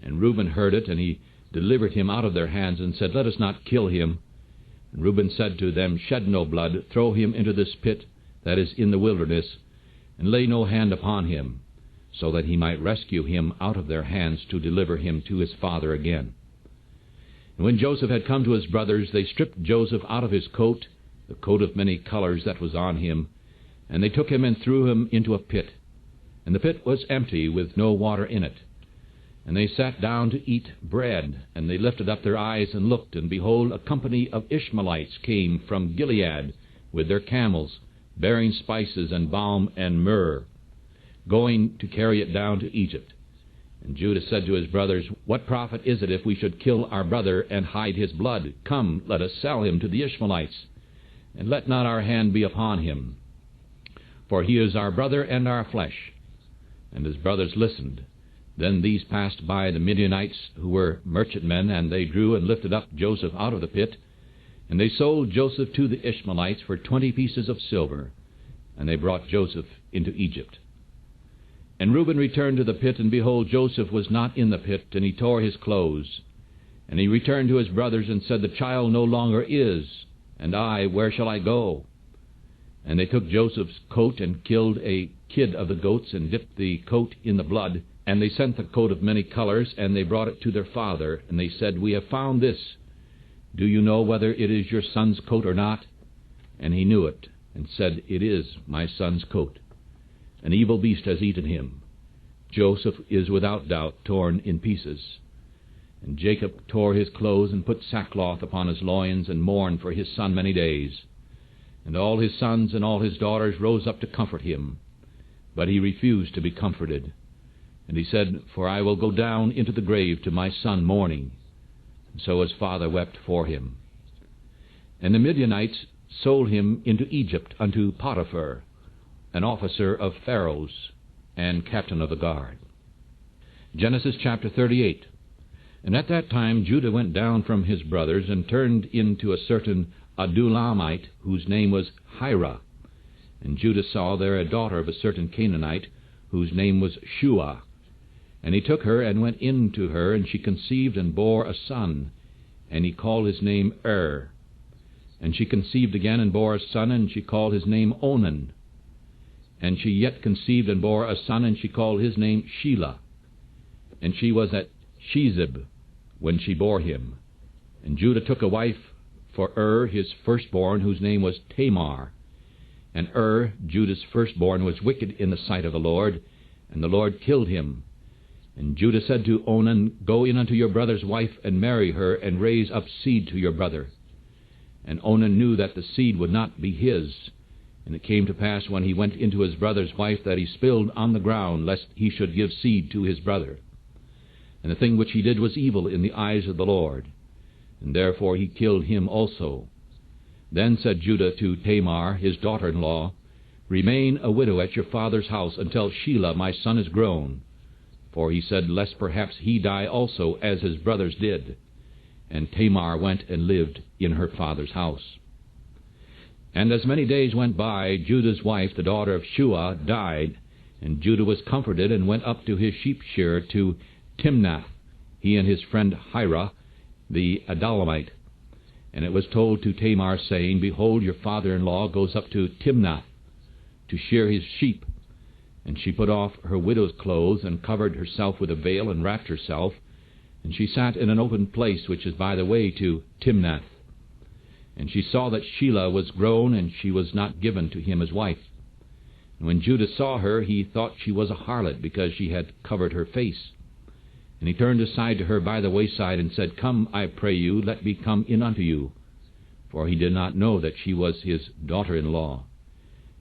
And Reuben heard it, and he delivered him out of their hands, and said, Let us not kill him. And Reuben said to them, Shed no blood, throw him into this pit that is in the wilderness, and lay no hand upon him, so that he might rescue him out of their hands to deliver him to his father again. And when Joseph had come to his brothers, they stripped Joseph out of his coat, the coat of many colors that was on him, and they took him and threw him into a pit. And the pit was empty, with no water in it. And they sat down to eat bread, and they lifted up their eyes and looked, and behold, a company of Ishmaelites came from Gilead with their camels, bearing spices and balm and myrrh, going to carry it down to Egypt. And Judah said to his brothers, What profit is it if we should kill our brother and hide his blood? Come, let us sell him to the Ishmaelites, and let not our hand be upon him, for he is our brother and our flesh. And his brothers listened. Then these passed by the Midianites, who were merchantmen, and they drew and lifted up Joseph out of the pit. And they sold Joseph to the Ishmaelites for 20 pieces of silver, and they brought Joseph into Egypt. And Reuben returned to the pit, and behold, Joseph was not in the pit, and he tore his clothes. And he returned to his brothers, and said, The child no longer is, and I, where shall I go? And they took Joseph's coat, and killed a kid of the goats, and dipped the coat in the blood. And they sent the coat of many colors, and they brought it to their father. And they said, We have found this. Do you know whether it is your son's coat or not? And he knew it, and said, It is my son's coat. An evil beast has eaten him. Joseph is without doubt torn in pieces. And Jacob tore his clothes, and put sackcloth upon his loins, and mourned for his son many days. And all his sons and all his daughters rose up to comfort him. But he refused to be comforted. And he said, For I will go down into the grave to my son mourning. And so his father wept for him. And the Midianites sold him into Egypt unto Potiphar, an officer of Pharaoh's, and captain of the guard. Genesis chapter 38. And at that time Judah went down from his brothers, and turned into a certain Adullamite, whose name was Hira. And Judah saw there a daughter of a certain Canaanite, whose name was Shua. And he took her, and went in to her, and she conceived, and bore a son, and he called his name And she conceived again, and bore a son, and she called his name Onan. And she yet conceived, and bore a son, and she called his name Shelah. And she was at Shezib when she bore him. And Judah took a wife for his firstborn, whose name was Tamar. And Judah's firstborn, was wicked in the sight of the Lord, and the Lord killed him. And Judah said to Onan, Go in unto your brother's wife, and marry her, and raise up seed to your brother. And Onan knew that the seed would not be his. And it came to pass, when he went into his brother's wife, that he spilled on the ground, lest he should give seed to his brother. And the thing which he did was evil in the eyes of the Lord, and therefore he killed him also. Then said Judah to Tamar, his daughter-in-law, Remain a widow at your father's house until Shelah my son is grown. For he said, Lest perhaps he die also, as his brothers did. And Tamar went and lived in her father's house. And as many days went by, Judah's wife, the daughter of Shua, died. And Judah was comforted, and went up to his sheep shearer to Timnath, he and his friend Hira, the Adullamite. And it was told to Tamar, saying, Behold, your father-in-law goes up to Timnath to shear his sheep. And she put off her widow's clothes, and covered herself with a veil, and wrapped herself. And she sat in an open place, which is by the way to Timnath. And she saw that Shelah was grown, and she was not given to him as wife. And when Judah saw her, he thought she was a harlot, because she had covered her face. And he turned aside to her by the wayside, and said, Come, I pray you, let me come in unto you. For he did not know that she was his daughter-in-law.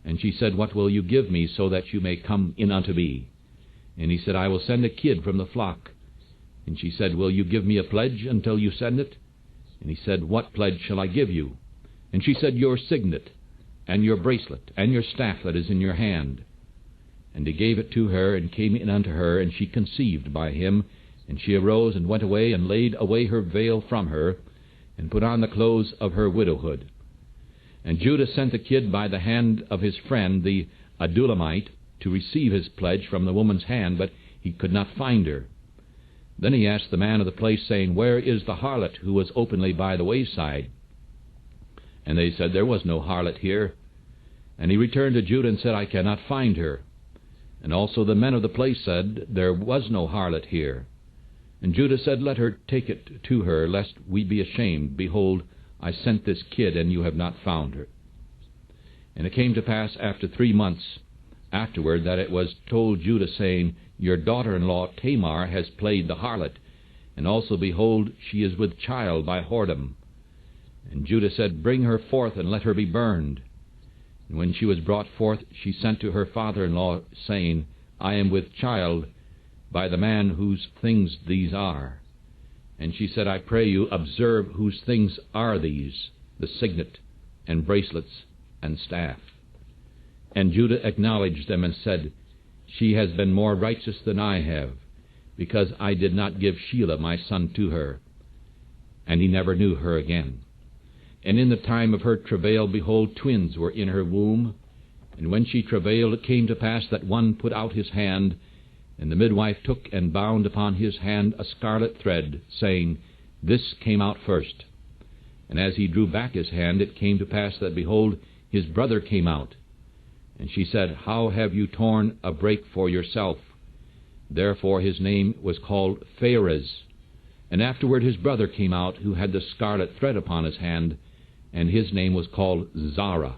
And she said, What will you give me, so that you may come in unto me? And he said, I will send a kid from the flock. And she said, Will you give me a pledge until you send it? And he said, What pledge shall I give you? And she said, Your signet, and your bracelet, and your staff that is in your hand. And he gave it to her, and came in unto her, and she conceived by him. And she arose, and went away, and laid away her veil from her, and put on the clothes of her widowhood. And Judah sent the kid by the hand of his friend, the Adullamite, to receive his pledge from the woman's hand, but he could not find her. Then he asked the man of the place, saying, Where is the harlot who was openly by the wayside? And they said, There was no harlot here. And he returned to Judah and said, I cannot find her. And also the men of the place said, There was no harlot here. And Judah said, Let her take it to her, lest we be ashamed. Behold, I sent this kid, and you have not found her. And it came to pass after 3 months afterward that it was told Judah, saying, Your daughter-in-law Tamar has played the harlot, and also, behold, she is with child by whoredom. And Judah said, Bring her forth, and let her be burned. And when she was brought forth, she sent to her father-in-law, saying, I am with child by the man whose things these are. And she said, I pray you, observe whose things are these, the signet, and bracelets, and staff. And Judah acknowledged them, and said, She has been more righteous than I have, because I did not give Shelah my son to her. And he never knew her again. And in the time of her travail, behold, twins were in her womb. And when she travailed, it came to pass that one put out his hand, and the midwife took and bound upon his hand a scarlet thread, saying, This came out first. And as he drew back his hand, it came to pass that, behold, his brother came out. And she said, How have you torn a break for yourself? Therefore his name was called Pharez. And afterward his brother came out, who had the scarlet thread upon his hand, and his name was called Zara.